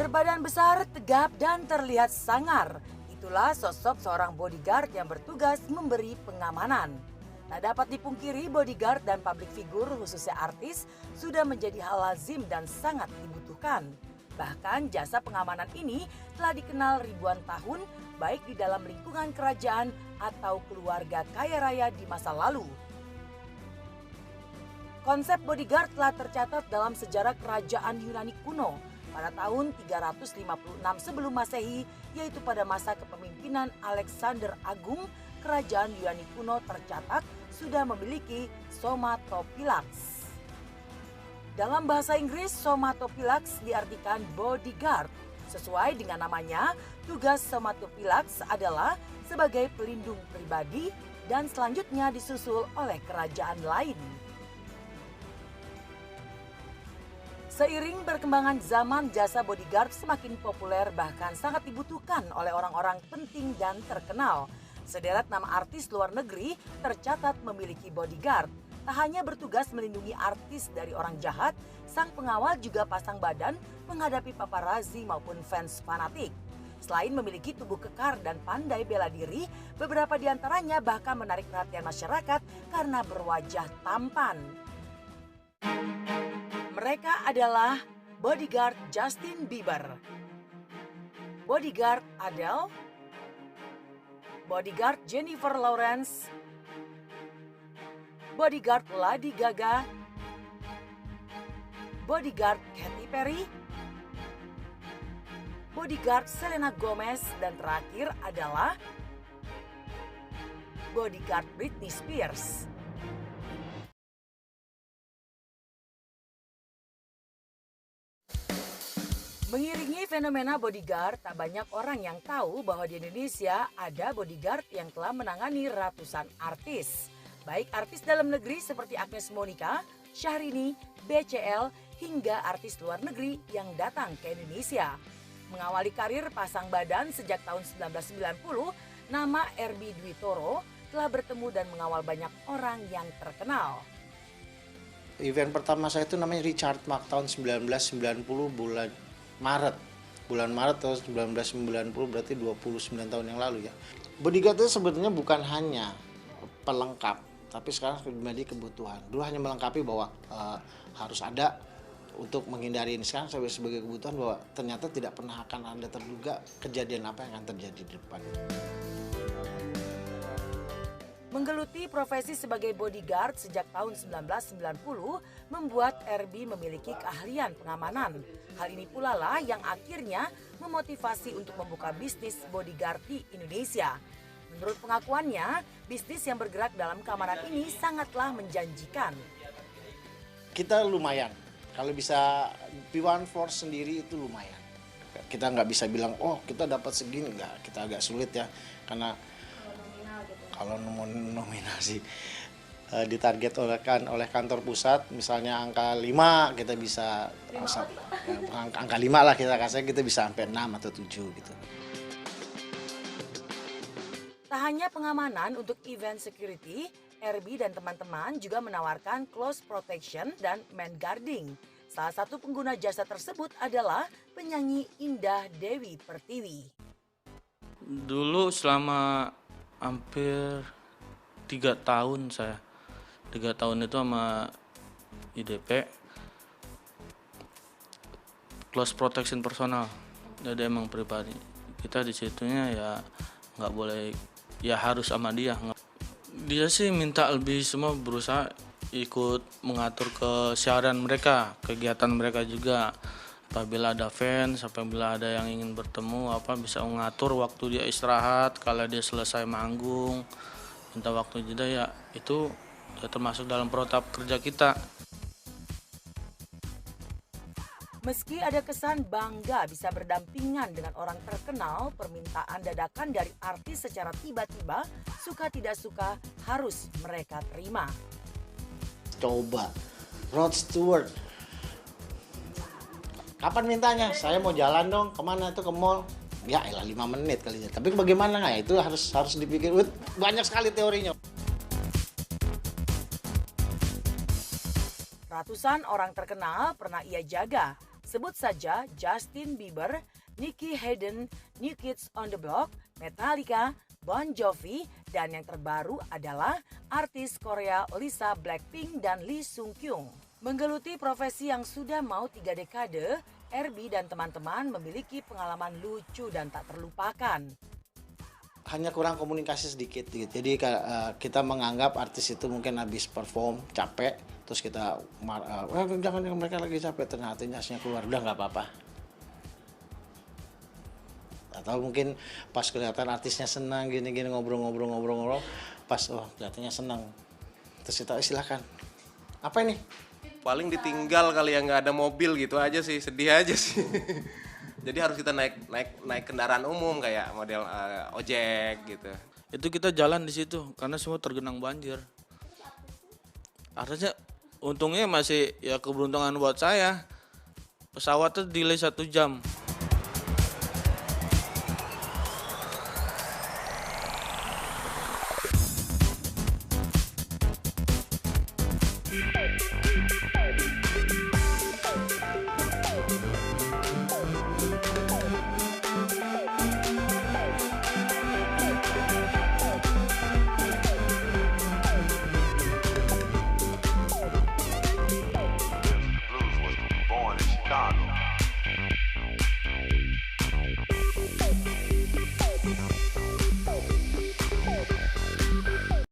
Berbadan besar, tegap, dan terlihat sangar. Itulah sosok seorang bodyguard yang bertugas memberi pengamanan. Tak dapat dipungkiri, bodyguard dan public figure khususnya artis sudah menjadi hal lazim dan sangat dibutuhkan. Bahkan jasa pengamanan ini telah dikenal ribuan tahun baik di dalam lingkungan kerajaan atau keluarga kaya raya di masa lalu. Konsep bodyguard telah tercatat dalam sejarah kerajaan Yunani kuno pada tahun 356 sebelum Masehi, yaitu pada masa kepemimpinan Alexander Agung. Kerajaan Yunani kuno tercatat sudah memiliki somatophylax. Dalam bahasa Inggris, somatophylax diartikan bodyguard. Sesuai dengan namanya, tugas somatophylax adalah sebagai pelindung pribadi dan selanjutnya disusul oleh kerajaan lain. Seiring perkembangan zaman, jasa bodyguard semakin populer bahkan sangat dibutuhkan oleh orang-orang penting dan terkenal. Sederet nama artis luar negeri tercatat memiliki bodyguard. Tak hanya bertugas melindungi artis dari orang jahat, sang pengawal juga pasang badan menghadapi paparazzi maupun fans fanatik. Selain memiliki tubuh kekar dan pandai bela diri, beberapa di antaranya bahkan menarik perhatian masyarakat karena berwajah tampan. Mereka adalah bodyguard Justin Bieber, bodyguard Adele, bodyguard Jennifer Lawrence, bodyguard Lady Gaga, bodyguard Katy Perry, bodyguard Selena Gomez, dan terakhir adalah bodyguard Britney Spears. Mengiringi fenomena bodyguard, tak banyak orang yang tahu bahwa di Indonesia ada bodyguard yang telah menangani ratusan artis. Baik artis dalam negeri seperti Agnes Monica, Syahrini, BCL, hingga artis luar negeri yang datang ke Indonesia. Mengawali karir pasang badan sejak tahun 1990, nama Erby Dwi Toro telah bertemu dan mengawal banyak orang yang terkenal. Event pertama saya itu namanya Richard Mark tahun 1990 bulan Maret tahun 1990, berarti 29 tahun yang lalu ya. Bodyguard itu sebetulnya bukan hanya pelengkap, tapi sekarang sudah menjadi kebutuhan. Dulu hanya melengkapi bahwa harus ada untuk menghindari ini. Sekarang sebagai kebutuhan bahwa ternyata tidak pernah akan ada terduga kejadian apa yang akan terjadi di depan. Menggeluti profesi sebagai bodyguard sejak tahun 1990 membuat Erby memiliki keahlian pengamanan. Hal ini pula lah yang akhirnya memotivasi untuk membuka bisnis bodyguard di Indonesia. Menurut pengakuannya, bisnis yang bergerak dalam keamanan ini sangatlah menjanjikan. Kita lumayan, kalau bisa P1 Force sendiri itu lumayan. Kita nggak bisa bilang, oh kita dapat segini, nggak, kita agak sulit ya, karena kalau nominasi ditarget oleh kantor pusat, misalnya angka 5 kita bisa, angka 5 lah kita bisa sampai 6 atau 7 gitu. Tak hanya pengamanan untuk event security, Erby dan teman-teman juga menawarkan close protection dan man guarding. Salah satu pengguna jasa tersebut adalah penyanyi Indah Dewi Pertiwi. Dulu selama hampir 3 tahun 3 tahun itu sama IDP close protection personal. Jadi emang pribadi kita di situnya ya nggak boleh, ya harus sama dia. Dia sih minta lebih, semua berusaha ikut mengatur kesiaran mereka, kegiatan mereka juga. Apabila ada fans, apabila ada yang ingin bertemu, bisa mengatur waktu dia istirahat, kalau dia selesai manggung, minta waktu jeda, ya itu ya termasuk dalam protap kerja kita. Meski ada kesan bangga bisa berdampingan dengan orang terkenal, permintaan dadakan dari artis secara tiba-tiba, suka tidak suka harus mereka terima. Coba, Rod Stewart. Kapan mintanya? Saya mau jalan dong, kemana tuh, ke mall? Ya elah 5 menit kali ya. Tapi bagaimana nggak? Itu harus dipikir, banyak sekali teorinya. Ratusan orang terkenal pernah ia jaga. Sebut saja Justin Bieber, Nicky Hayden, New Kids on the Block, Metallica, Bon Jovi, dan yang terbaru adalah artis Korea Lisa Blackpink dan Lee Sung Kyung. Menggeluti profesi yang sudah mau 3 dekade, RB dan teman-teman memiliki pengalaman lucu dan tak terlupakan. Hanya kurang komunikasi sedikit gitu. Jadi kita menganggap artis itu mungkin habis perform capek, terus kita jangan mereka lagi capek, ternyata nyasnya keluar, udah nggak apa-apa. Atau mungkin pas kelihatan artisnya senang gini-gini ngobrol-ngobrol, pas kelihatannya senang, terus kita silakan. Apa ini? Paling ditinggal kali ya, nggak ada mobil gitu aja sih, sedih aja sih. Jadi harus kita naik kendaraan umum kayak model ojek gitu. Itu kita jalan di situ karena semua tergenang banjir. Artinya untungnya masih ya keberuntungan buat saya. Pesawatnya delay 1 jam.